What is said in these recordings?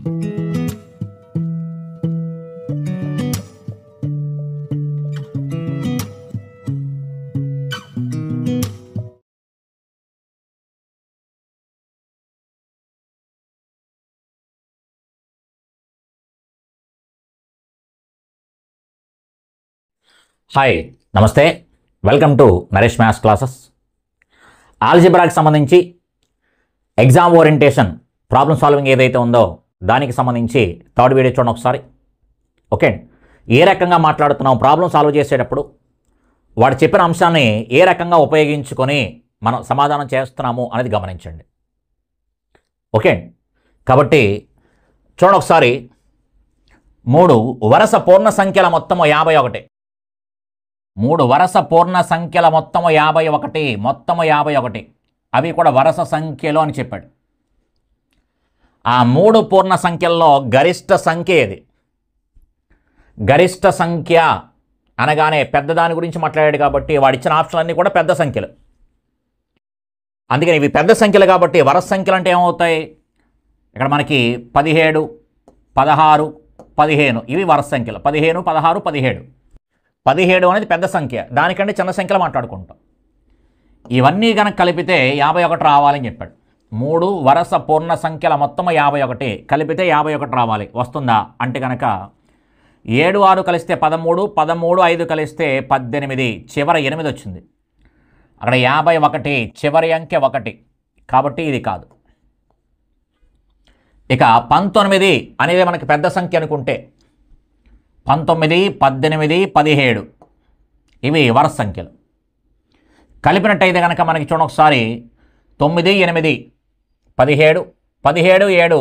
Hi, నమస్తే. Welcome to Naresh maths classes. ఆల్జిబ్రాకి సంబంధించి ఎగ్జామ్ ఓరియంటేషన్ ప్రాబ్లమ్ సాల్వింగ్ ఏదైతే ఉందో దానికి సంబంధించి థర్డ్ వీడియో చూడండి ఒకసారి. ఓకే, ఏ రకంగా మాట్లాడుతున్నాం, ప్రాబ్లమ్ సాల్వ్ చేసేటప్పుడు వాడు చెప్పిన అంశాన్ని ఏ రకంగా ఉపయోగించుకొని మనం సమాధానం చేస్తున్నాము అనేది గమనించండి. ఓకే, కాబట్టి చూడండి ఒకసారి. 3 వరుస పూర్ణ సంఖ్యల మొత్తము 51. 3 వరుస పూర్ణ సంఖ్యల మొత్తము 51, మొత్తము 51. అవి కూడా వరుస సంఖ్యలు అని చెప్పాడు. ఆ 3 పూర్ణ సంఖ్యల్లో గరిష్ట సంఖ్య ఏది? గరిష్ట సంఖ్య అనగానే పెద్దదాని గురించి మాట్లాడాడు కాబట్టి వాడిచ్చిన ఆప్షన్లన్నీ కూడా పెద్ద సంఖ్యలు. అందుకని ఇవి పెద్ద సంఖ్యలు కాబట్టి వరుస సంఖ్యలు అంటే ఏమవుతాయి? ఇక్కడ మనకి 17, 16, 15 ఇవి వరుస సంఖ్యలు. 15, 16, 17. 17 అనేది పెద్ద సంఖ్య, దానికంటే చిన్న సంఖ్యలో మాట్లాడుకుంటాం. ఇవన్నీ కనుక కలిపితే 51 రావాలని చెప్పాడు. 3 వరుస పూర్ణ సంఖ్యల మొత్తం 51, కలిపితే 51 రావాలి. వస్తుందా అంటే కనుక 7, 6 కలిస్తే 13, 13, 5 కలిస్తే 18, చివరి 8 వచ్చింది. అక్కడ 51, చివరి అంకె 1, కాబట్టి ఇది కాదు. ఇక 19 అనేది మనకి పెద్ద సంఖ్య అనుకుంటే 19, 18, 17 ఇవి వరుస సంఖ్యలు. కలిపినట్టయితే కనుక మనకి చూడండి ఒకసారి 9, 8, 17, 17, 7,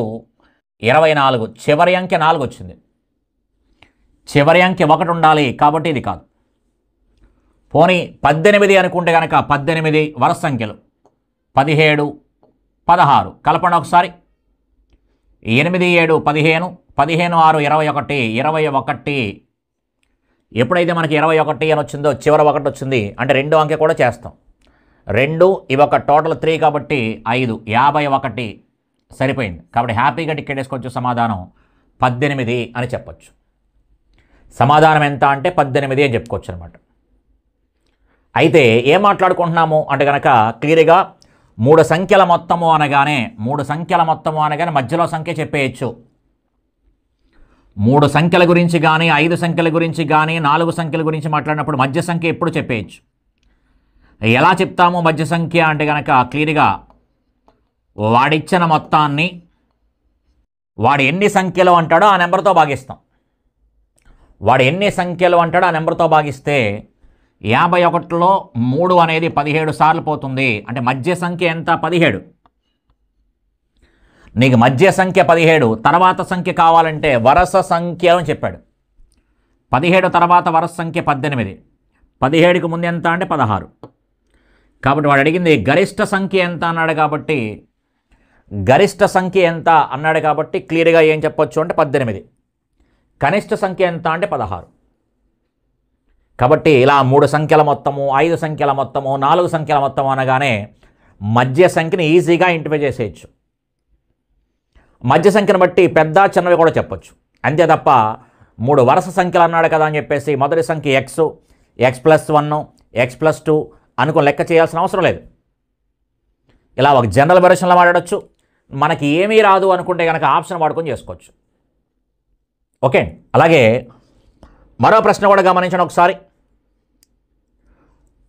24, చివరి అంకె 4 వచ్చింది. చివరి అంకె 1 ఉండాలి, కాబట్టి ఇది కాదు. పోనీ 18 అనుకుంటే కనుక 18 వరుస సంఖ్యలు. 17, 16 కలపండి ఒకసారి. 8, 7, 15, 15, 6, 21, 21. ఎప్పుడైతే మనకి 21 అని వచ్చిందో చివరి 1 వచ్చింది అంటే 2 అంకె కూడా చేస్తాం. 2 ఇవి ఒక టోటల్ 3 కాబట్టి 5, 51 సరిపోయింది. కాబట్టి హ్యాపీగా టికెట్ వేసుకోవచ్చు. సమాధానం 18 అని చెప్పొచ్చు. సమాధానం ఎంత అంటే 18 అని చెప్పుకోవచ్చు అనమాట. అయితే ఏం మాట్లాడుకుంటున్నాము అంటే కనుక క్లియర్గా 3 సంఖ్యల మొత్తము అనగానే మధ్యలో సంఖ్య చెప్పేయచ్చు. 3 సంఖ్యల గురించి కానీ 5 సంఖ్యల గురించి కానీ 4 సంఖ్యల గురించి మాట్లాడినప్పుడు మధ్య సంఖ్య ఎప్పుడు చెప్పేయచ్చు. ఎలా చెప్తాము మధ్య సంఖ్య అంటే కనుక క్లియర్గా వాడిచ్చిన మొత్తాన్ని వాడు ఎన్ని సంఖ్యలు అంటాడో ఆ నెంబర్తో భాగిస్తాం. వాడు ఎన్ని సంఖ్యలు అంటాడో ఆ నెంబర్తో భాగిస్తే 51లో 3 అనేది 17 సార్లు పోతుంది. అంటే మధ్య సంఖ్య ఎంత? 17. నీకు మధ్య సంఖ్య 17, తర్వాత సంఖ్య కావాలంటే వరుస సంఖ్య అని చెప్పాడు. 17 తర్వాత వరుస సంఖ్య 18, 17కి ముందు ఎంత అంటే 16. కాబట్టి వాడు అడిగింది గరిష్ట సంఖ్య ఎంత అన్నాడు కాబట్టి గరిష్ట సంఖ్య ఎంత అన్నాడు కాబట్టి క్లియర్గా ఏం చెప్పొచ్చు అంటే 18. కనిష్ట సంఖ్య ఎంత అంటే 16. కాబట్టి ఇలా 3 సంఖ్యల మొత్తము, 5 సంఖ్యల మొత్తము, 4 సంఖ్యల మొత్తము అనగానే మధ్య సంఖ్యని ఈజీగా ఐడెంటిఫై చేసేయచ్చు. మధ్య సంఖ్యను బట్టి పెద్ద చిన్నవి కూడా చెప్పొచ్చు. అంతే తప్ప 3 వరుస సంఖ్యలు అన్నాడు కదా అని చెప్పేసి మొదటి సంఖ్య x, x+1, x+2 అనుకుని లెక్క చేయాల్సిన అవసరం లేదు. ఇలా ఒక జనరల్ వెర్షన్లో వాడవచ్చు. మనకి ఏమీ రాదు అనుకుంటే కనుక ఆప్షన్ వాడుకొని చేసుకోవచ్చు. ఓకే, అలాగే మరో ప్రశ్న కూడా గమనించండి ఒకసారి.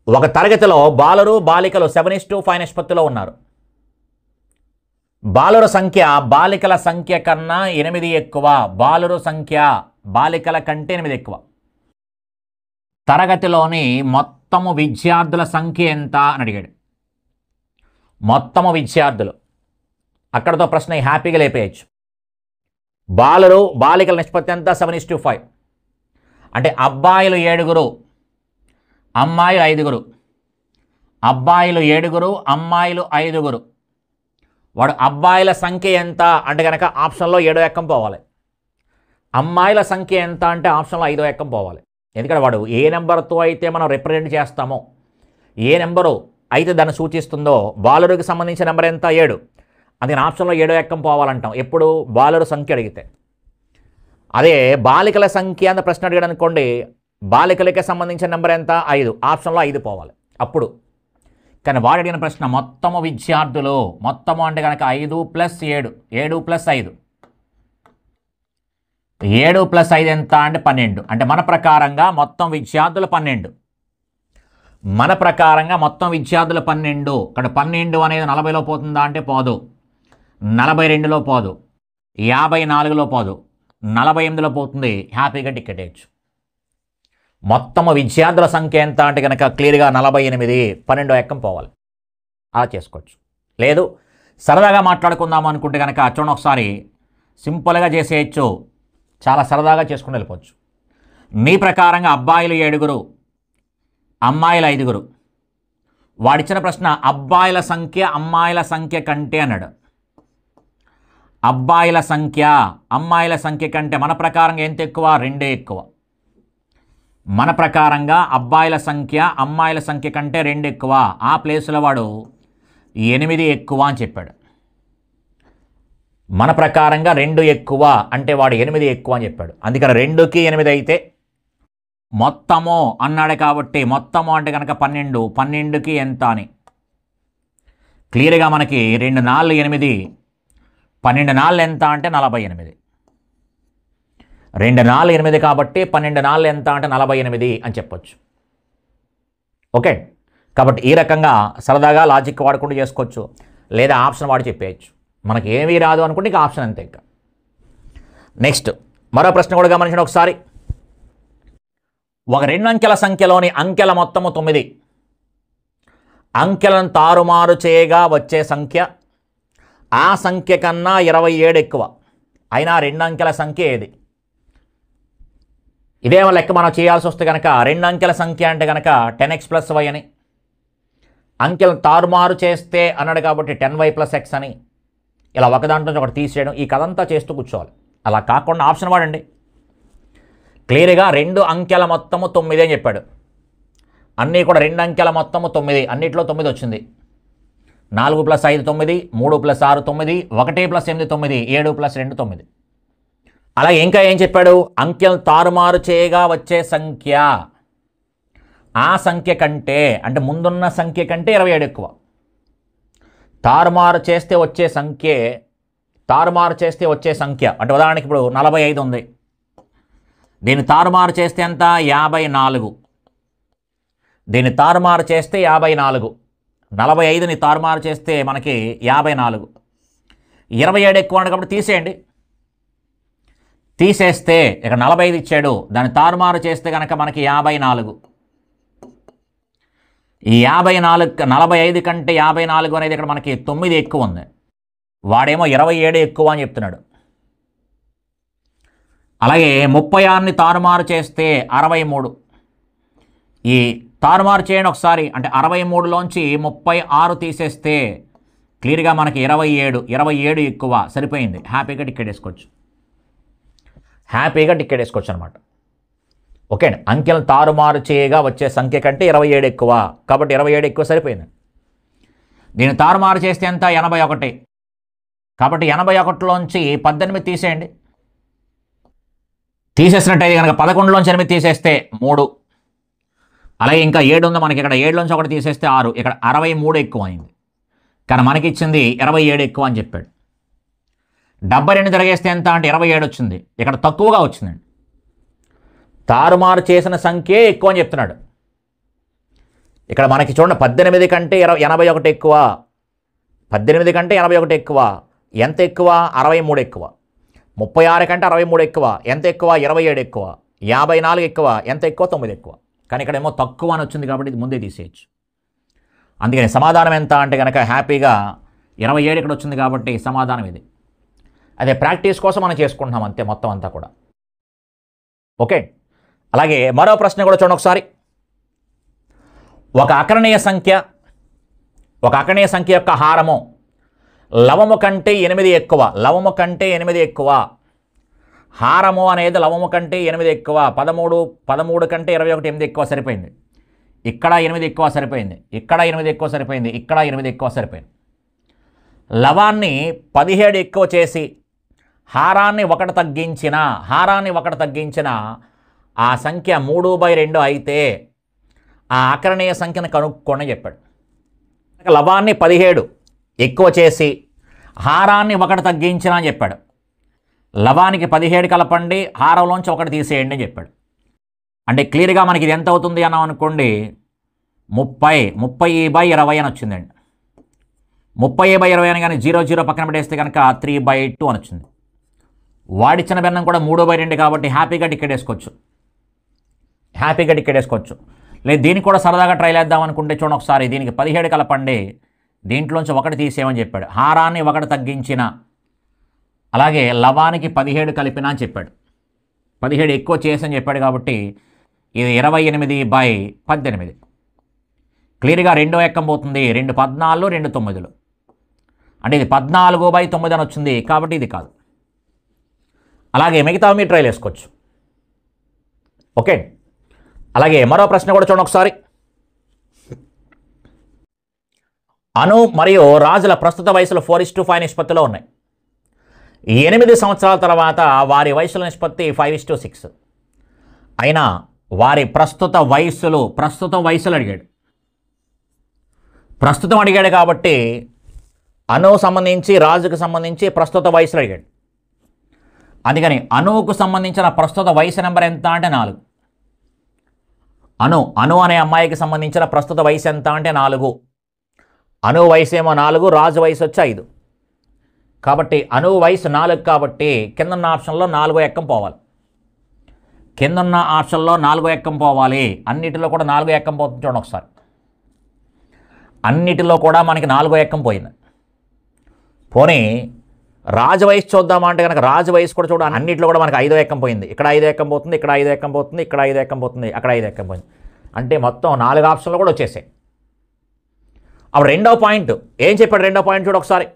ఒక తరగతిలో బాలురు బాలికలు 7:5 నిష్పత్తిలో ఉన్నారు. బాలుర సంఖ్య బాలికల సంఖ్య కన్నా 8 ఎక్కువ. బాలుర సంఖ్య బాలికల కంటే 8 ఎక్కువ. తరగతిలోని మొత్తము విద్యార్థుల సంఖ్య ఎంత అని అడిగాడు. మొత్తము విద్యార్థులు, అక్కడతో ప్రశ్న హ్యాపీగా లేపేయచ్చు. బాలురు బాలికల నిష్పత్తి ఎంత? 7:5. అంటే అబ్బాయిలు 7, అమ్మాయిలు 5. అబ్బాయిలు 7, అమ్మాయిలు 5. వాడు అబ్బాయిల సంఖ్య ఎంత అంటే కనుక ఆప్షన్లో 7వ ఎక్కం పోవాలి. అమ్మాయిల సంఖ్య ఎంత అంటే ఆప్షన్లో 5వ ఎక్కం పోవాలి. ఎందుకంటే వాడు ఏ నెంబర్తో అయితే మనం రిప్రజెంట్ చేస్తామో, ఏ నెంబరు అయితే దాన్ని సూచిస్తుందో, బాలుడికి సంబంధించిన నెంబర్ ఎంత? 7, అందుకని ఆప్షన్లో 7వ ఎక్కం పోవాలంటాం ఎప్పుడు బాలుర సంఖ్య అడిగితే. అదే బాలికల సంఖ్య అన్న ప్రశ్న అడిగాడు అనుకోండి, బాలికలకి సంబంధించిన నెంబర్ ఎంత 5, ఆప్షన్లో 5 పోవాలి అప్పుడు. కానీ వాడు అడిగిన ప్రశ్న మొత్తము విద్యార్థులు, మొత్తము అంటే కనుక 5 + 7, 7 + 5, 7 + 5 ఎంత అంటే 12. అంటే మన ప్రకారంగా మొత్తం విద్యార్థులు 12. మన ప్రకారంగా మొత్తం విద్యార్థులు 12. ఇక్కడ 12 అనేది 40లో పోతుందా అంటే పోదు, 42లో పోదు, 54లో పోదు, 48లో పోతుంది. హ్యాపీగా టికెట్ వేయచ్చు. మొత్తము విద్యార్థుల సంఖ్య ఎంత అంటే కనుక క్లియర్గా 48, 12వ ఎక్కం పోవాలి. అలా చేసుకోవచ్చు. లేదు సరదాగా మాట్లాడుకుందాం అనుకుంటే కనుక చూడండి ఒకసారి సింపుల్గా చేసేయచ్చు, చాలా సరదాగా చేసుకుని వెళ్ళిపోవచ్చు. మీ ప్రకారంగా అబ్బాయిలు 7, అమ్మాయిలు 5. వాడిచ్చిన ప్రశ్న అబ్బాయిల సంఖ్య అమ్మాయిల సంఖ్య కంటే అన్నాడు. అబ్బాయిల సంఖ్య అమ్మాయిల సంఖ్య కంటే మన ప్రకారంగా ఎంత ఎక్కువ? 2 ఎక్కువ. మన ప్రకారంగా అబ్బాయిల సంఖ్య అమ్మాయిల సంఖ్య కంటే 2 ఎక్కువ. ఆ ప్లేస్లో వాడు 8 ఎక్కువ అని చెప్పాడు. మన ప్రకారంగా 2 ఎక్కువ అంటే వాడు 8 ఎక్కువ అని చెప్పాడు. అందుకని 2కి 8 అయితే మొత్తము అన్నాడు కాబట్టి మొత్తము అంటే కనుక 12, 12కి ఎంత అని క్లియర్గా మనకి 2 4 8, 12 4 ఎంత అంటే 48. 2 4 8 కాబట్టి 12 4 ఎంత అంటే 48 అని చెప్పొచ్చు. ఓకే, కాబట్టి ఈ రకంగా సరదాగా లాజిక్ వాడుకుంటూ చేసుకోవచ్చు, లేదా ఆప్షన్ వాడి చెప్పేయచ్చు. మనకి ఏమీ రాదు అనుకుంటే ఇక ఆప్షన్ అంతే. ఇంకా నెక్స్ట్ మరో ప్రశ్న కూడా గమనించండి ఒకసారి. ఒక 2 అంకెల సంఖ్యలోని అంకెల మొత్తము 9, అంకెలను తారుమారు చేయగా వచ్చే సంఖ్య ఆ సంఖ్య కన్నా 27 ఎక్కువ అయినా 2 అంకెల సంఖ్య ఏది? ఇదేమో లెక్క మనం చేయాల్సి వస్తే కనుక 2 అంకెల సంఖ్య అంటే కనుక 10x + y అని, అంకెలను తారుమారు చేస్తే అన్నాడు కాబట్టి 10y + x అని, ఇలా ఒక దాంట్లో ఒకటి తీసేయడం, ఈ కథంతా చేస్తూ కూర్చోవాలి. అలా కాకుండా ఆప్షన్ వాడండి. క్లియర్గా 2 అంకెల మొత్తము 9 అని చెప్పాడు. అన్నీ కూడా 2 అంకెల మొత్తము 9, అన్నిట్లో 9 వచ్చింది. 4 + 5 9, 3 + 6 9, 1 + 8 9, 7 + 2 9. అలాగే ఇంకా ఏం చెప్పాడు? అంకెలు తారుమారు చేయగా వచ్చే సంఖ్య ఆ సంఖ్య కంటే అంటే ముందున్న సంఖ్య కంటే 27 ఎక్కువ. తారుమారు చేస్తే వచ్చే సంఖ్య అంటే ఉదాహరణకి ఇప్పుడు 45 ఉంది, దీన్ని తారుమారు చేస్తే ఎంత? 54. దీన్ని తారుమారు చేస్తే 54, 45ని తారుమారు చేస్తే మనకి 54. 27 ఎక్కువ అంటే కాబట్టి తీసేయండి. తీసేస్తే ఇక్కడ 45 ఇచ్చాడు, దాన్ని తారుమారు చేస్తే కనుక మనకి 54. ఈ 45 కంటే 54 అనేది ఇక్కడ మనకి 9 ఎక్కువ ఉంది. వాడేమో 27 ఎక్కువ అని చెప్తున్నాడు. అలాగే 36ని తారుమారు చేస్తే 63. ఈ తారుమారు చేయండి ఒకసారి, అంటే 63లోంచి 36 తీసేస్తే క్లియర్గా మనకి 27 ఎక్కువ. సరిపోయింది, హ్యాపీగా టికెట్ వేసుకోవచ్చు. అనమాట. ఓకే, అంకెలను తారుమారు చేయగా వచ్చే సంఖ్య కంటే 27 ఎక్కువ కాబట్టి 27 ఎక్కువ సరిపోయింది. దీన్ని తారుమారు చేస్తే ఎంత? 81. కాబట్టి 81లోంచి 18 తీసేయండి. తీసేసినట్టయితే కనుక 11లోంచి 8 తీసేస్తే 3. అలాగే ఇంకా 7 ఉంది మనకి, ఇక్కడ 7లోంచి 1 తీసేస్తే 6. ఇక్కడ 63 ఎక్కువ అయింది, కానీ మనకి ఇచ్చింది 27 ఎక్కువ అని చెప్పాడు. 72 తిరగేస్తే ఎంత అంటే 27 వచ్చింది, ఇక్కడ తక్కువగా వచ్చిందండి. తారుమారు చేసిన సంఖ్యే ఎక్కువ అని చెప్తున్నాడు. ఇక్కడ మనకి చూడండి 18 కంటే 81 ఎక్కువ, 18 కంటే 81 ఎక్కువ. ఎంత ఎక్కువ? 63 ఎక్కువ. 36 కంటే 63 ఎక్కువ. ఎంత ఎక్కువ? 27 ఎక్కువ. 54 ఎక్కువ. ఎంత ఎక్కువ? 9 ఎక్కువ. కానీ ఇక్కడ ఏమో తక్కువ అని వచ్చింది కాబట్టి ఇది ముందే తీసేయచ్చు. అందుకని సమాధానం ఎంత అంటే కనుక హ్యాపీగా 27 ఇక్కడ వచ్చింది కాబట్టి సమాధానం ఇది. అదే ప్రాక్టీస్ కోసం మనం చేసుకుంటున్నాం అంతే మొత్తం అంతా కూడా. ఓకే, అలాగే మరో ప్రశ్న కూడా చూడండి ఒకసారి. ఒక అకరణీయ సంఖ్య యొక్క హారము లవము కంటే 8 ఎక్కువ. లవము కంటే 8 ఎక్కువ. హారము అనేది లవము కంటే 8 ఎక్కువ. 13 కంటే 21 8 ఎక్కువ. సరిపోయింది. ఇక్కడ 8 ఎక్కువ సరిపోయింది. ఇక్కడ 8 ఎక్కువ సరిపోయింది. ఇక్కడ 8 ఎక్కువ సరిపోయింది. లవాన్ని 17 ఎక్కువ చేసి హారాన్ని 1 తగ్గించిన ఆ సంఖ్య 3/2 అయితే ఆ అకరణీయ సంఖ్యను కనుక్కొని చెప్పాడు. లవాన్ని 17 ఎక్కువ చేసి హారాన్ని 1 తగ్గించిన అని చెప్పాడు. లవానికి 17 కలపండి, హారంలోంచి 1 తీసేయండి అని చెప్పాడు. అంటే క్లియర్గా మనకి ఇది ఎంత అవుతుంది అన్నాం అనుకోండి, 30/20 అని వచ్చిందండి. 30/20 అని కానీ 0 పక్కన పెట్టేస్తే కనుక 3/2 అని వచ్చింది. వాడిచ్చిన భిన్నం కూడా 3/2 కాబట్టి హ్యాపీగా టికెట్ వేసుకోవచ్చు. లేదు దీనికి కూడా సరదాగా ట్రై చేద్దాం అనుకుంటే చూడండి ఒకసారి, దీనికి 17 కలపండి, దీంట్లోంచి 1 తీసేయమని చెప్పాడు. హారాన్ని 1 తగ్గించిన, అలాగే లవానికి 17 కలిపిన అని చెప్పాడు. 17 ఎక్కువ చేసని చెప్పాడు కాబట్టి ఇది 28/18. క్లియర్గా 2వ ఎక్కం పోతుంది. 2 14, 2 9. అంటే ఇది 14/9 అని వచ్చింది కాబట్టి ఇది కాదు. అలాగే మిగతా మీరు ట్రైల్ వేసుకోవచ్చు. ఓకే, అలాగే మరో ప్రశ్న కూడా చూడండి ఒకసారి. అను మరియు రాజుల ప్రస్తుత వయసులో 4:5 నిష్పత్తిలో ఉన్నాయి. 8 సంవత్సరాల తర్వాత వారి వయసుల నిష్పత్తి 5:6. అయినా వారి ప్రస్తుత వయసులు అడిగాడు. ప్రస్తుతం అడిగాడు కాబట్టి అనువు సంబంధించి రాజుకు సంబంధించి ప్రస్తుత వయసులు అడిగాడు. అందుకని అనువుకు సంబంధించిన ప్రస్తుత వయసు నెంబర్ ఎంత అంటే 4. అను అనే అమ్మాయికి సంబంధించిన ప్రస్తుత వయసు ఎంత అంటే 4. అను వయసు ఏమో 4, రాజు వయసు వచ్చి 5. కాబట్టి అను వయసు 4 కాబట్టి కిందన్న ఆప్షన్లో 4వ ఎక్కం పోవాలి. అన్నిటిలో కూడా 4వ ఎక్కం పోతుంది చూడండి ఒకసారి. అన్నిటిలో కూడా మనకి 4వ ఎక్కం పోయింది. పోనీ రాజు వయసు చూద్దామా అంటే కనుక రాజు వయసు కూడా చూడ, అన్నింటిలో కూడా మనకి 5వ ఎక్కం పోయింది. ఇక్కడ 5వ ఎక్కం పోతుంది, ఇక్కడ 5వ ఎక్కం పోతుంది, ఇక్కడ 5వ ఎక్కం పోతుంది, అక్కడ 5వ ఎక్కం పోయింది. అంటే మొత్తం 4 ఆప్షన్లు కూడా వచ్చేసాయి. అప్పుడు రెండో పాయింట్ ఏం చెప్పాడు? రెండో పాయింట్ చూడ ఒకసారి.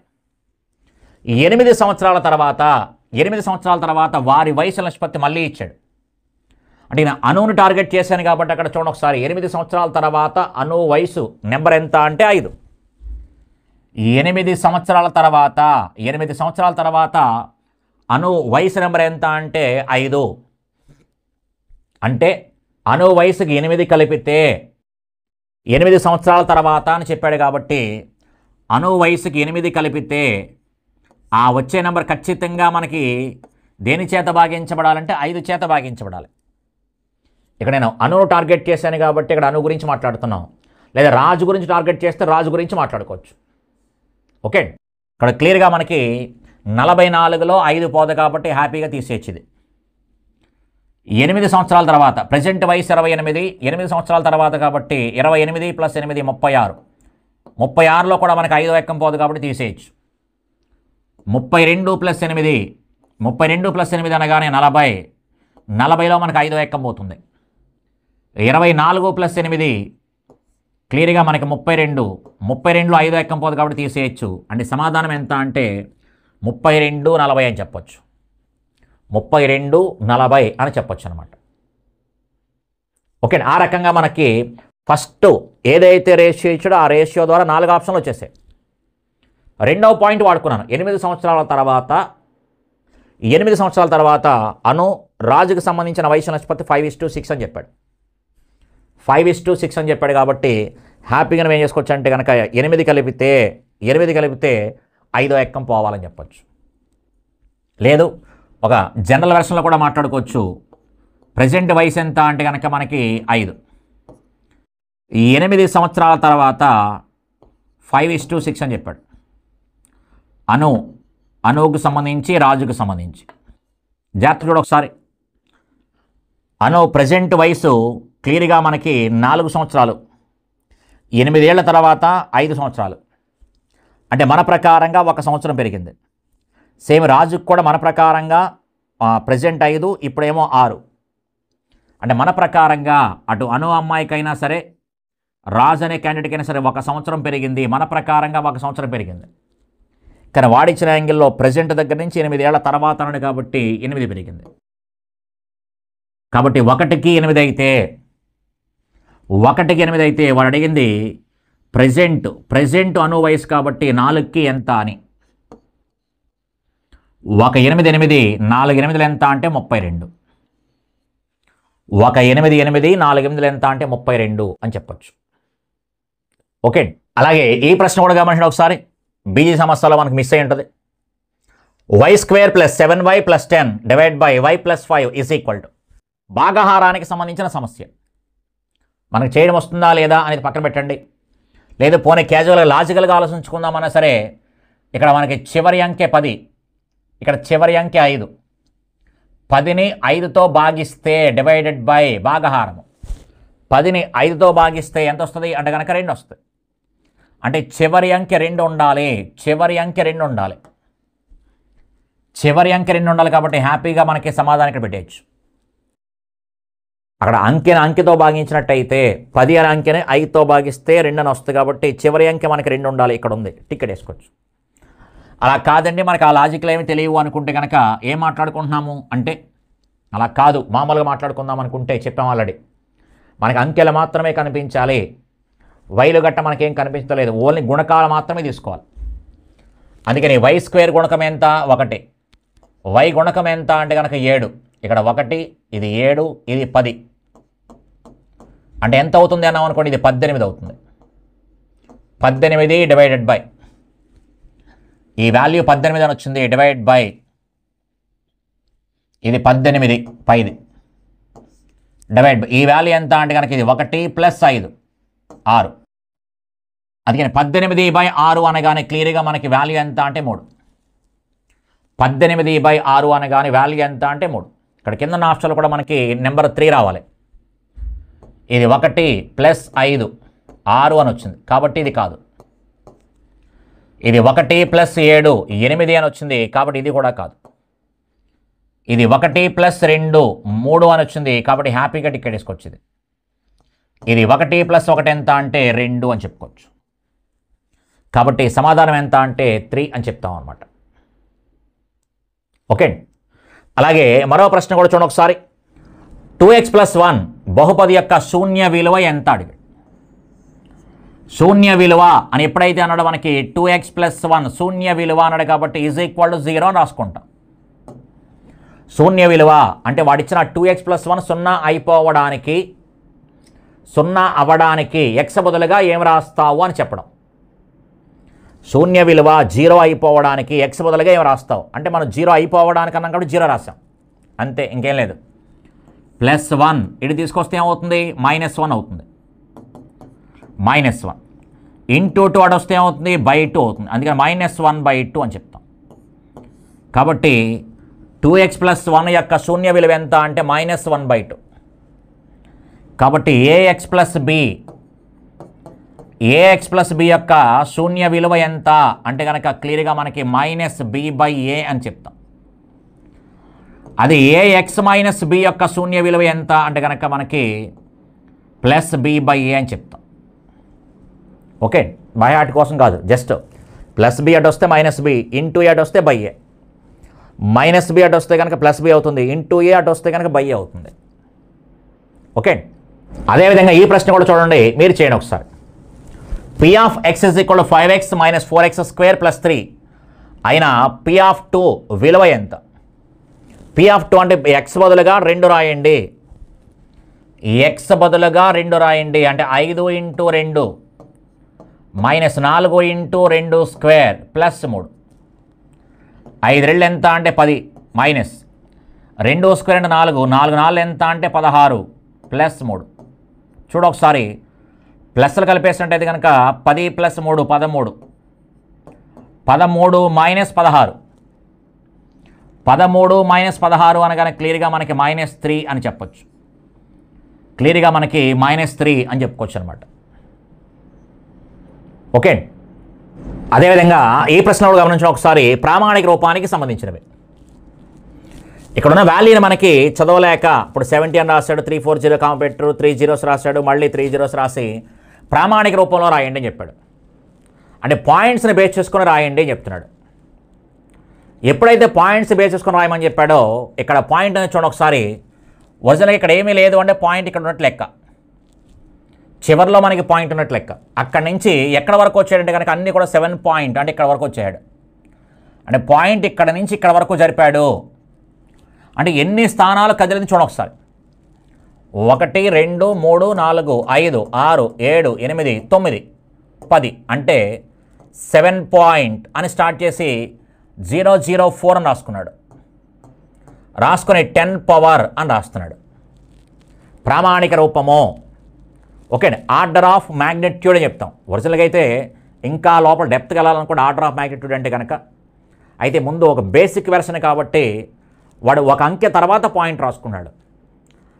8 సంవత్సరాల తర్వాత వారి వయసు నిష్పత్తి మళ్ళీ ఇచ్చాడు. అంటే నేను అనువుని టార్గెట్ చేశాను కాబట్టి అక్కడ చూడండి ఒకసారి. 8 సంవత్సరాల తర్వాత అను వయసు నెంబర్ ఎంత అంటే 5. 8 సంవత్సరాల తర్వాత అను వయసు నెంబర్ ఎంత అంటే 5. అంటే అను వయసుకి 8 కలిపితే 8 సంవత్సరాల తర్వాత అని చెప్పాడు కాబట్టి అను వయసుకి 8 కలిపితే ఆ వచ్చే నెంబర్ ఖచ్చితంగా మనకి దేని చేత భాగించబడాలంటే 5 చేత భాగించబడాలి. ఇక్కడ నేను అను టార్గెట్ చేశాను కాబట్టి ఇక్కడ అను గురించి మాట్లాడుతున్నాం. లేదా రాజు గురించి టార్గెట్ చేస్తే రాజు గురించి మాట్లాడుకోవచ్చు. ఓకే, ఇక్కడ క్లియర్గా మనకి 44లో 5 పోదు కాబట్టి హ్యాపీగా తీసేయచ్చింది. 8 సంవత్సరాల తర్వాత ప్రజెంట్ వయసు 28, 8 సంవత్సరాల తర్వాత కాబట్టి 28 + 8 36. 36లో కూడా మనకి 5వ ఎక్కం పోదు కాబట్టి తీసేయచ్చు. 32 + 8 అనగానే 40. 40లో మనకి 5వ ఎక్కం పోతుంది. 24 + 8 క్లియర్గా మనకి 32. 32లో 5వ ఎక్కం పోదు కాబట్టి తీసేయచ్చు. అంటే సమాధానం ఎంత అంటే 32 40 అని చెప్పొచ్చు. 32 40 అని చెప్పొచ్చు అనమాట. ఓకే, ఆ రకంగా మనకి ఫస్ట్ ఏదైతే రేషియో ఇచ్చాడో ఆ రేషియో ద్వారా 4 ఆప్షన్లు వచ్చేసాయి. రెండవ పాయింట్ వాడుకున్నాను. 8 సంవత్సరాల తర్వాత అను రాజుకు సంబంధించిన వయసు నిష్పత్తి 5:6 అని చెప్పాడు. 5:6 అని చెప్పాడు కాబట్టి హ్యాపీగా ఏం చేసుకోవచ్చు అంటే కనుక 8 కలిపితే 5వ ఎక్కం పోవాలని చెప్పచ్చు. లేదు ఒక జనరల్ వెర్షన్లో కూడా మాట్లాడుకోవచ్చు. ప్రజెంట్ వయసు ఎంత అంటే కనుక మనకి 5. 8 సంవత్సరాల తర్వాత 5:6 అని చెప్పాడు. అనువుకు సంబంధించి రాజుకు సంబంధించి జాగ్రత్త చూడ ఒకసారి. అను ప్రజెంట్ వయసు క్లియర్గా మనకి 4 సంవత్సరాలు. 8 ఏళ్ల తర్వాత 5 సంవత్సరాలు. అంటే మన ప్రకారంగా 1 సంవత్సరం పెరిగింది. సేమ్ రాజుకు కూడా మన ప్రకారంగా ప్రజెంట్ 5, ఇప్పుడేమో 6. అంటే మన ప్రకారంగా అటు అను అమ్మాయికైనా సరే రాజు అనే క్యాండిడేట్కైనా సరే 1 సంవత్సరం పెరిగింది. మన ప్రకారంగా 1 సంవత్సరం పెరిగింది. కానీ వాడిచ్చిన యాంగిల్లో ప్రజెంట్ దగ్గర నుంచి 8 ఏళ్ల తర్వాత అన్నాడు కాబట్టి 8 పెరిగింది. కాబట్టి 1కి 8 అయితే వాడు అడిగింది ప్రెజెంట్ అను వయసు కాబట్టి 4కి ఎంత అని. ఒక 8 8 4 8 ఎంత అంటే 32. ఒక 8 8 4 8 ఎంత అంటే 32 అని చెప్పొచ్చు. ఓకే. అలాగే ఈ ప్రశ్న కూడా గమనించండి ఒకసారి. బీజీ సమస్యలో మనకు మిస్ అయి ఉంటుంది. y² + 7y + 10 divide by y + 5 is equal to. భాగహారానికి సంబంధించిన సమస్య. మనకు చేయడం వస్తుందా లేదా అనేది పక్కన పెట్టండి. లేదు పోనీ క్యాజువల్గా లాజికల్గా ఆలోచించుకుందామన్నా సరే, ఇక్కడ మనకి చివరి అంకె 10, ఇక్కడ చివరి అంకె 5. 10ని 5తో భాగిస్తే డివైడెడ్ బై భాగహారము. 10ని 5తో భాగిస్తే ఎంత వస్తుంది అంటే కనుక 2 వస్తుంది. అంటే చివరి అంకె 2 ఉండాలి. చివరి అంకె 2 ఉండాలి. చివరి అంకె 2 ఉండాలి కాబట్టి హ్యాపీగా మనకి సమాధానం ఇక్కడ పెట్టేయచ్చు. అక్కడ అంకెతో భాగించినట్టయితే 10 అనే అంకెని 5తో భాగిస్తే 2 అని వస్తుంది కాబట్టి చివరి అంకె మనకి 2 ఉండాలి. ఇక్కడ ఉంది, టికెట్ వేసుకోవచ్చు. అలా కాదండి మనకి ఆ లాజిక్లు ఏమి తెలియవు అనుకుంటే కనుక ఏం మాట్లాడుకుంటున్నాము అంటే, అలా కాదు మామూలుగా మాట్లాడుకుందాం అనుకుంటే చెప్పాం ఆల్రెడీ, మనకి అంకెలు మాత్రమే కనిపించాలి, వైలు గట్ట మనకేం కనిపించలేదు, ఓన్లీ గుణకాలు మాత్రమే తీసుకోవాలి. అందుకని y² గుణకం ఎంత 1, y గుణకం ఎంత అంటే కనుక 7. ఇక్కడ 1, ఇది 7, ఇది 10. అంటే ఎంత అవుతుంది అన్నాం అనుకోండి, ఇది 18 అవుతుంది. 18 డివైడెడ్ బై ఈ వాల్యూ 18 అని వచ్చింది, డివైడ్ బై ఇది 18 పైది డివైడ్ బై ఈ వాల్యూ ఎంత అంటే కనుక ఇది 1 + 5 6. అందుకని 18/6 అనగానే క్లియర్గా మనకి వాల్యూ ఎంత అంటే 3. 18/6 అనగానే వాల్యూ ఎంత అంటే 3. ఇక్కడ కింద ఆప్షన్లో కూడా మనకి నెంబర్ 3 రావాలి. ఇది 1 + 5 6 అని వచ్చింది కాబట్టి ఇది కాదు. ఇది 1 + 7 8 అని వచ్చింది కాబట్టి ఇది కూడా కాదు. ఇది 1 + 2 3 అని వచ్చింది కాబట్టి హ్యాపీగా టికెట్ వేసుకొచ్చింది. ఇది 1 + 1 ఎంత అంటే 2 అని చెప్పుకోవచ్చు. కాబట్టి సమాధానం ఎంత అంటే 3 అని చెప్తాం అన్నమాట. ఓకే. అలాగే మరో ప్రశ్న కూడా చూడండి ఒకసారి. 2x + 1 బహుపది యొక్క శూన్య విలువ ఎంత అడిగాడు. శూన్య విలువ అని ఎప్పుడైతే అన్నాడో మనకి 2x + 1 శూన్య విలువ అన్నాడు కాబట్టి ఈజ్ ఈక్వల్ టు 0 అని రాసుకుంటాం. శూన్య విలువ అంటే వాడిచ్చిన 2x + 1 0 అవ్వడానికి x బదులుగా ఏం రాస్తావు అని చెప్పడం. శూన్య విలువ 0 అయిపోవడానికి x బదులుగా ఏం రాస్తావు అంటే మనం 0 అయిపోవడానికి అన్నాం కాబట్టి 0 రాసాం అంతే, ఇంకేం లేదు. +1 ఇది తీసుకొస్తే ఏమవుతుంది -1 అవుతుంది. -1 ఇంటూ 2 అటు వస్తే ఏమవుతుంది /2 అవుతుంది. అందుకని -1/2 అని చెప్తాం. కాబట్టి 2x + 1 యొక్క శూన్య విలువ ఎంత అంటే -1/2. కాబట్టి ax + b యొక్క శూన్య విలువ ఎంత అంటే కనుక క్లియర్గా మనకి -b/a అని చెప్తాం. అది ax - b యొక్క శూన్య విలువ ఎంత అంటే కనుక మనకి +b/a అని చెప్తాం. ఓకే, బై హార్ట్ కోసం కాదు, జస్ట్ +b అటు వస్తే -b, ఇంటూ a అటు వస్తే /a, -b అటు వస్తే కనుక +b అవుతుంది, ఇంటూ a అటు వస్తే కనుక /a అవుతుంది. ఓకే. అదేవిధంగా ఈ ప్రశ్న కూడా చూడండి, మీరు చేయండి ఒకసారి. P(x) = 5x - 4x² + 3 అయినా P(2) విలువ ఎంత? P(2) అంటే x బదులుగా 2 రాయండి. x బదులుగా 2 రాయండి అంటే 5 × 2 -4 × 2² +3. 5 రెళ్ళు ఎంత అంటే 10 మైనస్ 2² అంటే 4, 4 4 ఎంత అంటే 16 +3. చూడు ఒకసారి ప్లస్లు కలిపేసినట్టయితే కనుక 10 + 3 13, 13 - 16, 13 - 16 అనగానే క్లియర్గా మనకి -3 అని చెప్పొచ్చు. క్లియర్గా మనకి -3 అని చెప్పుకోవచ్చు అనమాట. ఓకే. అదేవిధంగా ఈ ప్రశ్న కూడా గమనించిన ఒకసారి ప్రామాణిక రూపానికి సంబంధించినవి. ఇక్కడున్న వాల్యూని మనకి చదవలేక ఇప్పుడు 70 అని రాశాడు, 340 కామ పెట్టరు, 3 zeros రాశాడు, మళ్ళీ 3 zeros రాసి ప్రామాణిక రూపంలో రాయండి అని చెప్పాడు. అంటే పాయింట్స్ని బేస్ చేసుకొని రాయండి అని చెప్తున్నాడు. ఎప్పుడైతే పాయింట్స్ బేస్ చేసుకొని రాయమని చెప్పాడో ఇక్కడ పాయింట్ అనేది చూడండి ఒకసారి. ఒరిజినల్గా ఇక్కడ ఏమీ లేదు అంటే పాయింట్ ఇక్కడ ఉన్నట్టు లెక్క. చివరిలో మనకి పాయింట్ ఉన్నట్టు లెక్క. అక్కడి నుంచి ఎక్కడ వరకు వచ్చాడంటే కనుక అన్నీ కూడా 7 పాయింట్ అంటే ఇక్కడ వరకు వచ్చాడు. అంటే పాయింట్ ఇక్కడ నుంచి ఇక్కడ వరకు జరిపాడు అంటే ఎన్ని స్థానాలు కదిలింది చూడండి ఒకసారి. 1 2 3 4 5 6 7 8 9 10 అంటే 7 పాయింట్ అని స్టార్ట్ చేసి 004 అని రాసుకున్నాడు. రాసుకుని 10 పవర్ అని రాస్తున్నాడు. ప్రామాణిక రూపము. ఓకే అండి, ఆర్డర్ ఆఫ్ మ్యాగ్నిట్యూడ్ అని చెప్తాం. ఒరిజినల్గా అయితే ఇంకా లోపల డెప్త్కి వెళ్ళాలనుకుంటే ఆర్డర్ ఆఫ్ మ్యాగ్నిట్యూడ్ అంటే కనుక అయితే ముందు ఒక బేసిక్ వెర్షన్ కాబట్టి వాడు ఒక అంకె తర్వాత పాయింట్ రాసుకున్నాడు.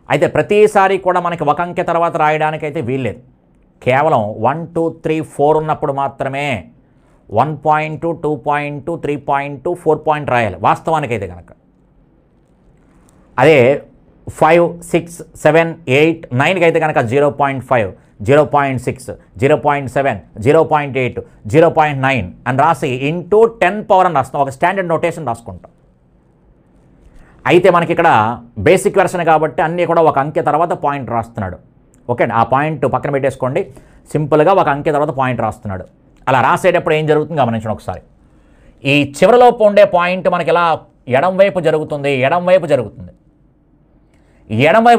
అయితే ప్రతిసారి కూడా మనకి ఒక అంకె తర్వాత రాయడానికైతే వీల్లేదు. కేవలం 1 2 3 4 ఉన్నప్పుడు మాత్రమే 1.2 2.2 3.2 4 పాయింట్ రాయాలి వాస్తవానికైతే కనుక. అదే 5 6 7 8 9కి అయితే కనుక 0.5 0.6 0.7 0.8 0.9 అని రాసి ఇంటూ 10 పవర్ అని రాస్తాం. ఒక స్టాండర్డ్ నోటేషన్ రాసుకుంటాం. అయితే మనకి ఇక్కడ బేసిక్ వెర్షన్ కాబట్టి అన్నీ కూడా ఒక అంకె తర్వాత పాయింట్ రాస్తున్నాడు. ఓకే అండి, ఆ పాయింట్ పక్కన పెట్టేసుకోండి. సింపుల్గా ఒక అంకె తర్వాత పాయింట్ రాస్తున్నాడు. అలా రాసేటప్పుడు ఏం జరుగుతుంది గమనించండి ఒకసారి. ఈ చివరిలోపు ఉండే పాయింట్ మనకి ఇలా ఎడం వైపు జరుగుతుంది. ఎడం వైపు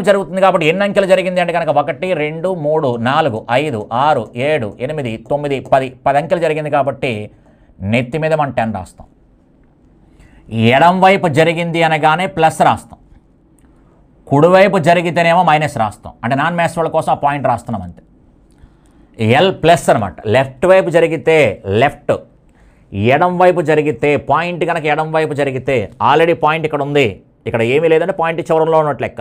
జరుగుతుంది కాబట్టి ఎన్ని అంకెలు జరిగింది అంటే కనుక 1 2 3 4 5 6 7 8 9 10 అంకెలు జరిగింది కాబట్టి నెత్తి మీద మనం 10 రాస్తాం. ఎడం వైపు జరిగింది అనగానే ప్లస్ రాస్తాం. కుడివైపు జరిగితేనేమో మైనస్ రాస్తాం. అంటే నాన్ మ్యాథ్స్ వాళ్ళ కోసం ఆ పాయింట్ రాస్తున్నాం అంతే. ఎల్ ప్లస్ అనమాట. లెఫ్ట్ వైపు జరిగితే లెఫ్ట్, ఎడం వైపు జరిగితే పాయింట్ కనుక ఎడం వైపు జరిగితే ఆల్రెడీ పాయింట్ ఇక్కడ ఉంది, ఇక్కడ ఏమీ లేదంటే పాయింట్ చివరంలో ఉన్నట్లు లెక్క.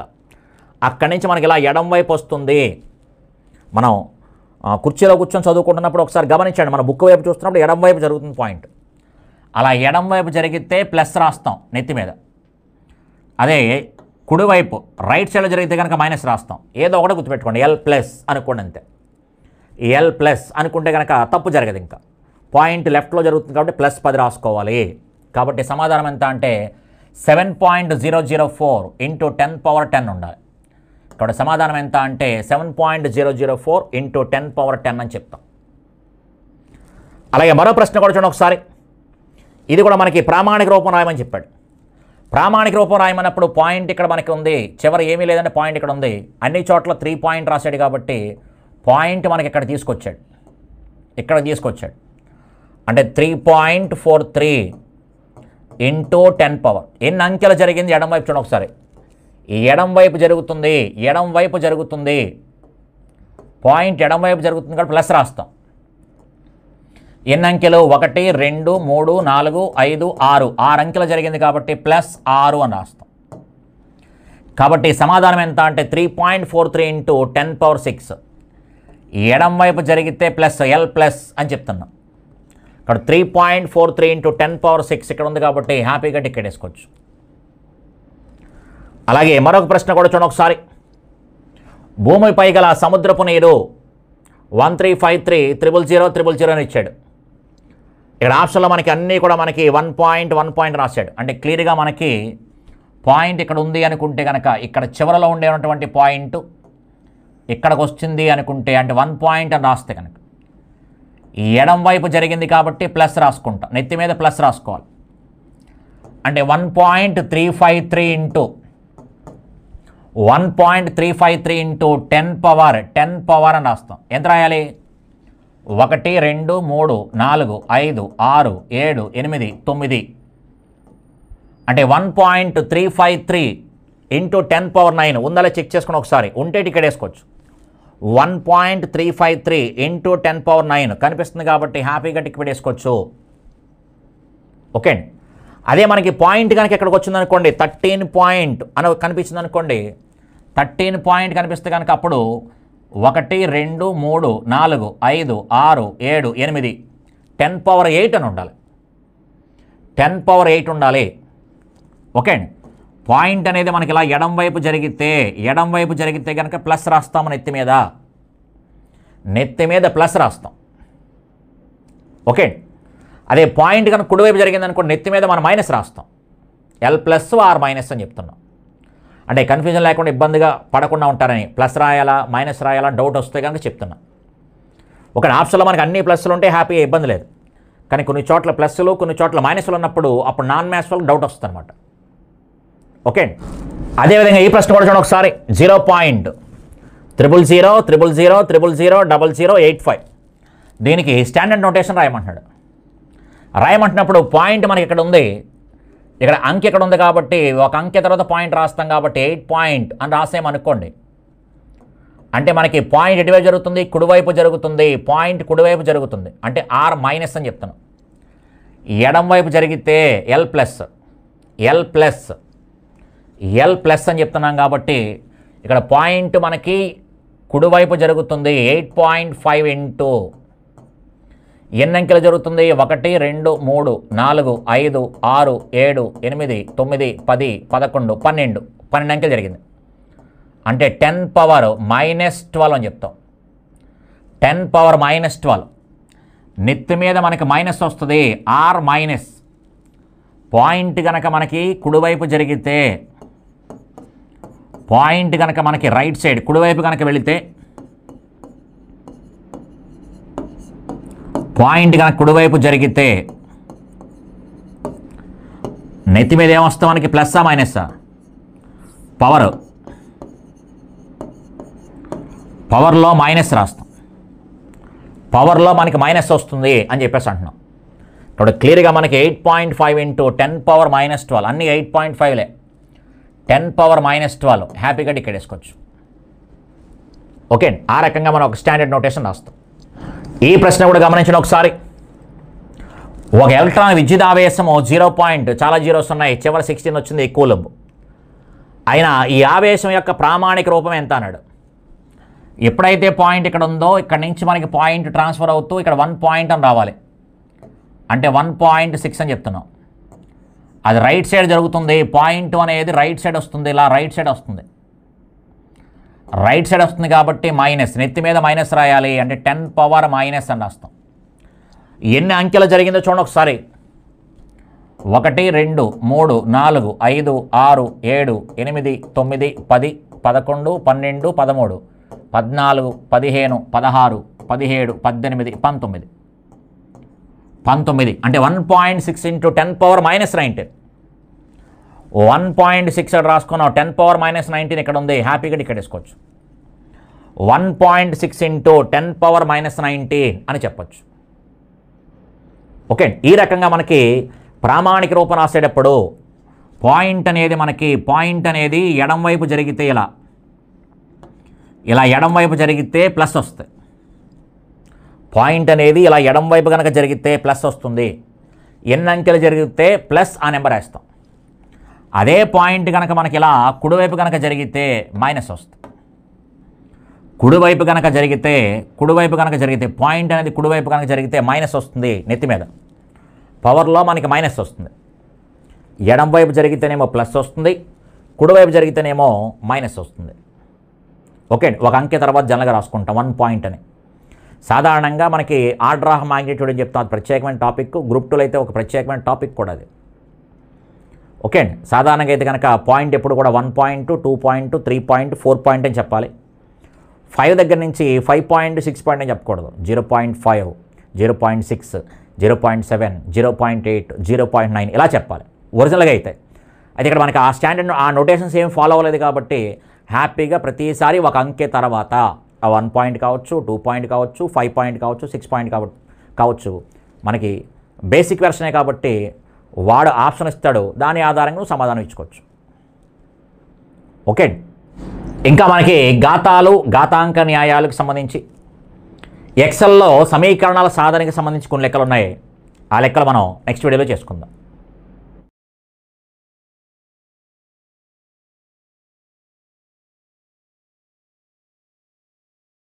అక్కడి నుంచి మనకి ఇలా ఎడం వైపు వస్తుంది. మనం కుర్చీలో కూర్చొని చదువుకుంటున్నప్పుడు ఒకసారి గమనించండి, మన బుక్ వైపు చూస్తున్నప్పుడు ఎడం వైపు జరుగుతుంది పాయింట్. అలా ఎడం వైపు జరిగితే ప్లస్ రాస్తాం నెత్తి మీద. అదే కుడివైపు రైట్ సైడ్లో జరిగితే కనుక మైనస్ రాస్తాం. ఏదో ఒకటి గుర్తుపెట్టుకోండి, ఎల్ ప్లస్ అనుకోండి అంతే. ఎల్ ప్లస్ అనుకుంటే కనుక తప్పు జరగదు. ఇంకా పాయింట్ లెఫ్ట్లో జరుగుతుంది కాబట్టి ప్లస్ 10 రాసుకోవాలి. కాబట్టి సమాధానం ఎంత అంటే 7.004 ఇంటూ 10 పవర్ 10 ఉండాలి. కాబట్టి సమాధానం ఎంత అంటే 7.004 ఇంటూ 10 పవర్ 10 అని చెప్తాం. అలాగే మరో ప్రశ్న కూడా చూడండి ఒకసారి. ఇది కూడా మనకి ప్రామాణిక రూపం రాయమని చెప్పాడు. ప్రామాణిక రూపం రాయమన్నప్పుడు పాయింట్ ఇక్కడ మనకి ఉంది, చివరి ఏమీ లేదంటే పాయింట్ ఇక్కడ ఉంది. అన్ని చోట్ల 3 పాయింట్ రాశాడు కాబట్టి పాయింట్ మనకి ఇక్కడ తీసుకొచ్చాడు. అంటే 3.43 ఇంటూ 10 పవర్. ఎన్ని అంకెలు జరిగింది ఎడం వైపు చూడండి ఒకసారి. ఎడం వైపు జరుగుతుంది పాయింట్ ఎడం వైపు జరుగుతుంది కాబట్టి ప్లస్ రాస్తాం. ఎన్ని అంకెలు 1 2 3 4 5 6 అంకెలు జరిగింది కాబట్టి ప్లస్ 6 అని రాస్తాం. కాబట్టి సమాధానం ఎంత అంటే 3.43 ఇంటూ 10 పవర్ 6. ఎడం వైపు జరిగితే ప్లస్ ఎల్ ప్లస్ అని చెప్తున్నాం. ఇక్కడ 3.43 ఇంటూ 10 పవర్ 6 ఇక్కడ ఉంది కాబట్టి హ్యాపీగా టికెట్ వేసుకోవచ్చు. అలాగే మరొక ప్రశ్న కూడా చూడండి ఒకసారి. భూమిపై గల సముద్రపు నీరు 1353 అని ఇచ్చాడు. ఇక్కడ ఆప్షన్లో మనకి అన్నీ కూడా మనకి 1 పాయింట్ రాశాడు. అంటే క్లియర్గా మనకి పాయింట్ ఇక్కడ ఉంది అనుకుంటే కనుక ఇక్కడ చివరలో ఉండేటువంటి పాయింట్ ఇక్కడికి వచ్చింది అనుకుంటే అంటే 1 పాయింట్ అని రాస్తే కనుక ఎడం వైపు జరిగింది కాబట్టి ప్లస్ రాసుకుంటాం. నెత్తి మీద ప్లస్ రాసుకోవాలి. అంటే 1.353 ఇంటూ 10 పవర్ అని రాస్తాం. ఎంత రాయాలి? 1 2 3 4 5 6 7 8 9 అంటే 1.353 ఇంటూ 10 పవర్ 9 ఉందా చెక్ చేసుకుని ఒకసారి. ఉంటే టికెట్ వేసుకోవచ్చు. 1.353 ఇంటూ 10 పవర్ 9 కనిపిస్తుంది కాబట్టి హ్యాపీగా టికెట్ వేసుకోవచ్చు. ఓకే అండి. అదే మనకి పాయింట్ కనుక ఎక్కడికి వచ్చిందనుకోండి 13 పాయింట్ అని కనిపించింది అనుకోండి, 13 పాయింట్ కనిపిస్తే కనుక అప్పుడు 1 2 3 4 5 6 7 8 10 పవర్ 8 అని ఉండాలి. 10 పవర్ 8 ఉండాలి. ఓకే అండి. పాయింట్ అనేది మనకి ఇలా ఎడం వైపు జరిగితే కనుక ప్లస్ రాస్తాము. నెత్తి మీద ప్లస్ రాస్తాం. ఓకే. అదే పాయింట్ కనుక కుడివైపు జరిగింది అనుకోండి నెత్తి మీద మనం మైనస్ రాస్తాం. ఎల్ ప్లస్ ఆర్ మైనస్ అని చెప్తున్నాం. అంటే కన్ఫ్యూజన్ లేకుండా ఇబ్బందిగా పడకుండా ఉంటారని ప్లస్ రాయాలా మైనస్ రాయాలా డౌట్ వస్తే కనుక చెప్తున్నా. ఒక ఆప్షన్లో మనకి అన్ని ప్లస్లు ఉంటే హ్యాపీగా ఇబ్బంది లేదు, కానీ కొన్ని చోట్ల ప్లస్లు కొన్ని చోట్ల మైనస్లు ఉన్నప్పుడు అప్పుడు నాన్ మ్యాథ్స్ వాళ్ళకి డౌట్ వస్తుంది అనమాట. ఓకే, అదేవిధంగా ఈ ప్రశ్న కూడా చూడండి ఒకసారి. 0.00000000085 దీనికి స్టాండర్డ్ నోటేషన్ రాయమంటున్నాడు. రాయమంటున్నప్పుడు పాయింట్ మనకి ఇక్కడ ఉంది, ఇక్కడ అంకె ఇక్కడ ఉంది కాబట్టి ఒక అంకె తర్వాత పాయింట్ రాస్తాం కాబట్టి 8 పాయింట్ అని రాసేమనుకోండి. అంటే మనకి పాయింట్ ఎటువైపు జరుగుతుంది, కుడివైపు జరుగుతుంది. పాయింట్ కుడివైపు జరుగుతుంది అంటే ఆర్ మైనస్ అని చెప్తాను. ఎడం వైపు జరిగితే ఎల్ ప్లస్ అని చెప్తున్నాం కాబట్టి ఇక్కడ పాయింట్ మనకి కుడివైపు జరుగుతుంది. 8.5 ఇంటూ ఎన్ని అంకెలు జరుగుతుంది, 1 2 3 4 5 6 7 8 9 10 11 12 అంకెలు జరిగింది. అంటే 10 పవర్ -12 అని చెప్తాం. 10 పవర్ -12 నెత్తి మీద మనకి మైనస్ వస్తుంది. ఆర్ మైనస్ పాయింట్ కనుక మనకి కుడివైపు జరిగితే, పాయింట్ కనుక మనకి రైట్ సైడ్ కుడివైపు కనుక వెళితే, పాయింట్ కనుక కుడివైపు జరిగితే నెత్తి మీద ఏమొస్తాం మనకి, ప్లస్సా మైనస్సా? పవర్లో మైనస్ రాస్తాం. పవర్లో మనకి మైనస్ వస్తుంది అని చెప్పేసి అంటున్నాం. ఇప్పుడు క్లియర్గా మనకి 8.5 ఇంటూ 10 పవర్ -12 అన్నీ 8.5లే. 10 పవర్ -12 హ్యాపీగా ఇక్కడ వేసుకోవచ్చు. ఓకే, ఆ రకంగా మనం ఒక స్టాండర్డ్ నోటేషన్ రాస్తాం. ఈ ప్రశ్న కూడా గమనించండి ఒకసారి. ఒక ఎలక్ట్రాన్ విద్యుదావేశము 0. చాలా జీరోస్ ఉన్నాయి, చివరి 16 వచ్చింది కూలంబ్. అయినా ఈ ఆవేశం యొక్క ప్రామాణిక రూపం ఎంత అన్నాడు. ఎప్పుడైతే పాయింట్ ఇక్కడ ఉందో ఇక్కడ నుంచి మనకి పాయింట్ ట్రాన్స్ఫర్ అవుతూ ఇక్కడ 1 పాయింట్ అని రావాలి. అంటే 1.6 అని చెప్తున్నాం. అది రైట్ సైడ్ జరుగుతుంది. పాయింట్ అనేది రైట్ సైడ్ వస్తుంది, ఇలా రైట్ సైడ్ వస్తుంది. రైట్ సైడ్ వస్తుంది కాబట్టి మైనస్, నెత్తి మీద మైనస్ రాయాలి. అంటే 10 పవర్ మైనస్ అని రాస్తాం. ఎన్ని అంకెలు జరిగిందో చూడండి ఒకసారి. 1 2 3 4 5 6 7 8 9 10 11 12 13 14 15 16 17 18 19 అంటే 1.6 ఇంటూ 10 పవర్ -19. 1.6 రాసుకున్నాం. 10 పవర్ -19 ఇక్కడ ఉంది, హ్యాపీగా ఇక్కడ వేసుకోవచ్చు. 1.6 ఇంటూ 10 పవర్ -19 అని చెప్పచ్చు. ఓకే, ఈ రకంగా మనకి ప్రామాణిక రూపం రాసేటప్పుడు పాయింట్ అనేది ఎడం వైపు జరిగితే ఇలా ఎడం వైపు జరిగితే ప్లస్ వస్తుంది. పాయింట్ అనేది ఇలా ఎడం వైపు కనుక జరిగితే ప్లస్ వస్తుంది. ఎన్ని అంకెలు జరిగితే ప్లస్ ఆ నెంబర్ వేస్తాం. అదే పాయింట్ కనుక మనకి ఇలా కుడివైపు కనుక జరిగితే మైనస్ వస్తుంది. కుడివైపు కనుక జరిగితే పాయింట్ అనేది కుడివైపు కనుక జరిగితే మైనస్ వస్తుంది. నెత్తి మీద పవర్లో మనకి మైనస్ వస్తుంది. ఎడం వైపు జరిగితేనేమో ప్లస్ వస్తుంది, కుడివైపు జరిగితేనేమో మైనస్ వస్తుంది. ఓకే, ఒక అంకె తర్వాత జనరల్గా రాసుకుంటాం 1 పాయింట్ అని. సాధారణంగా మనకి ఆర్డర్ ఆఫ్ మ్యాగ్నిట్యూడ్ అని చెప్తాం. అది ప్రత్యేకమైన టాపిక్. గ్రూప్ 2లో అయితే ఒక ప్రత్యేకమైన టాపిక్ కూడా అది. ఓకే, సాధారణంగా అయితే కనుక పాయింట్ ఎప్పుడు కూడా 1 పాయింట్ 2 పాయింట్ 3 పాయింట్ 4 పాయింట్ అని చెప్పాలి. 5 దగ్గర నుంచి 5.6 పాయింట్ అని చెప్పకూడదు. 0.5 0.6 0.7 0.8 0.9 ఇలా చెప్పాలి ఒరిజినల్గా అయితే. ఇక్కడ మనకి ఆ స్టాండర్డ్ ఆ నోటేషన్స్ ఏం ఫాలో అవ్వలేదు కాబట్టి హ్యాపీగా ప్రతిసారి ఒక అంకె తర్వాత 1 పాయింట్ కావచ్చు, 2 పాయింట్ కావచ్చు, 5 పాయింట్ కావచ్చు, 6 పాయింట్ కావచ్చు. మనకి బేసిక్ వెర్షనే కాబట్టి వాడు ఆప్షన్ ఇస్తాడు, దాని ఆధారంగా సమాధానం ఇచ్చుకోవచ్చు. ఓకే, ఇంకా మనకి ఘాతాంక న్యాయాలకు సంబంధించి ఎక్సెల్లో సమీకరణాల సాధనకి సంబంధించి కొన్ని లెక్కలు ఉన్నాయి. ఆ లెక్కలు మనం నెక్స్ట్ వీడియోలో చేసుకుందాం.